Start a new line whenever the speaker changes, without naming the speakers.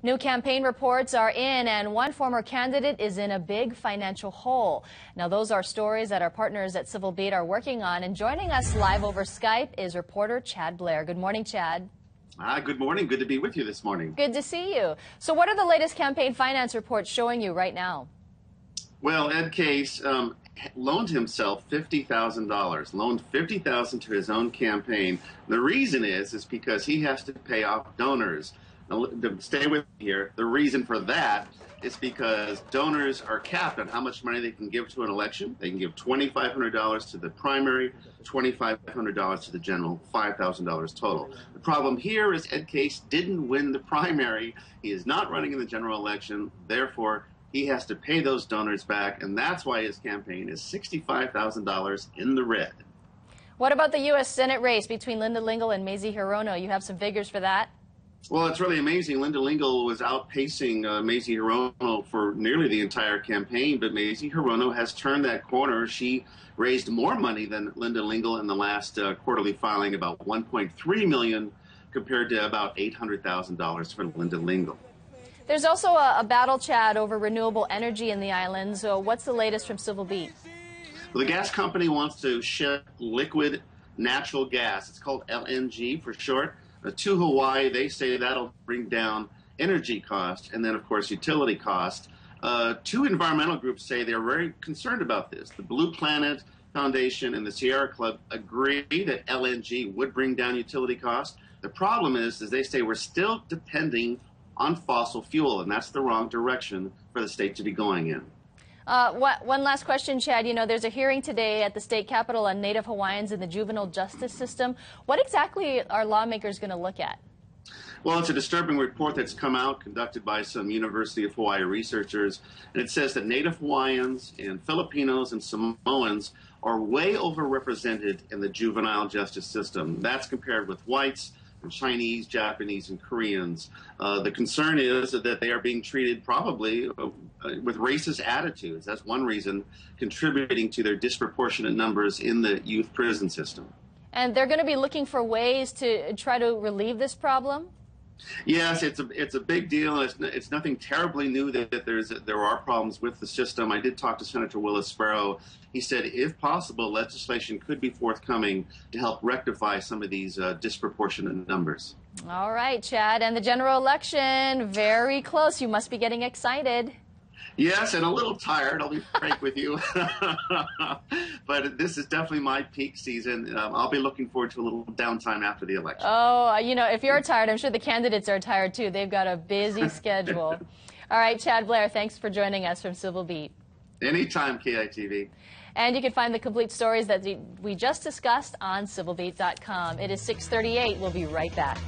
New campaign reports are in, and one former candidate is in a big financial hole. Now, those are stories that our partners at Civil Beat are working on. And joining us live over Skype is reporter Chad Blair. Good morning, Chad.
Good morning. Good to be with you this morning.
Good to see you. So what are the latest campaign finance reports showing you right now?
Well, Ed Case loaned himself $50,000, loaned $50,000 to his own campaign. The reason is because he has to pay off donors. Now, stay with me here. The reason for that is because donors are capped on how much money they can give to an election. They can give $2,500 to the primary, $2,500 to the general, $5,000 total. The problem here is Ed Case didn't win the primary. He is not running in the general election. Therefore, he has to pay those donors back, and that's why his campaign is $65,000 in the red.
What about the U.S. Senate race between Lingle and Hirono? You have some figures for that?
Well, it's really amazing. Lingle was outpacing Hirono for nearly the entire campaign, but Hirono has turned that corner. She raised more money than Lingle in the last quarterly filing, about $1.3 million, compared to about $800,000 for Lingle.
There's also a battle, Chad, over renewable energy in the islands. So what's the latest from Civil Beat?
Well, the gas company wants to ship liquid natural gas. It's called LNG for short. To Hawaii. They say that'll bring down energy costs and then, of course, utility costs. Two environmental groups say they're very concerned about this. The Blue Planet Foundation and the Sierra Club agree that LNG would bring down utility costs. The problem is they say we're still depending on fossil fuel, and that's the wrong direction for the state to be going in.
One last question, Chad. You know, there's a hearing today at the state capitol on Native Hawaiians in the juvenile justice system. What exactly are lawmakers going to look at?
Well, it's a disturbing report that's come out, conducted by some University of Hawaii researchers, and it says that Native Hawaiians and Filipinos and Samoans are way overrepresented in the juvenile justice system. That's compared with whites, Chinese, Japanese, and Koreans. The concern is that they are being treated probably with racist attitudes. That's one reason contributing to their disproportionate numbers in the youth prison system.
And they're going to be looking for ways to try to relieve this problem?
Yes, it's a big deal. It's nothing terribly new that there are problems with the system. I did talk to Senator Willis Sparrow. He said, if possible, legislation could be forthcoming to help rectify some of these disproportionate numbers. All
right, Chad. And the general election, very close. You must be getting excited.
Yes, and a little tired, I'll be frank with you. But this is definitely my peak season. I'll be looking forward to a little downtime after the election.
Oh, you know, if you're tired, I'm sure the candidates are tired, too. They've got a busy schedule. All right, Chad Blair, thanks for joining us from Civil Beat.
Anytime, KITV.
And you can find the complete stories that we just discussed on civilbeat.com. It is 6:38. We'll be right back.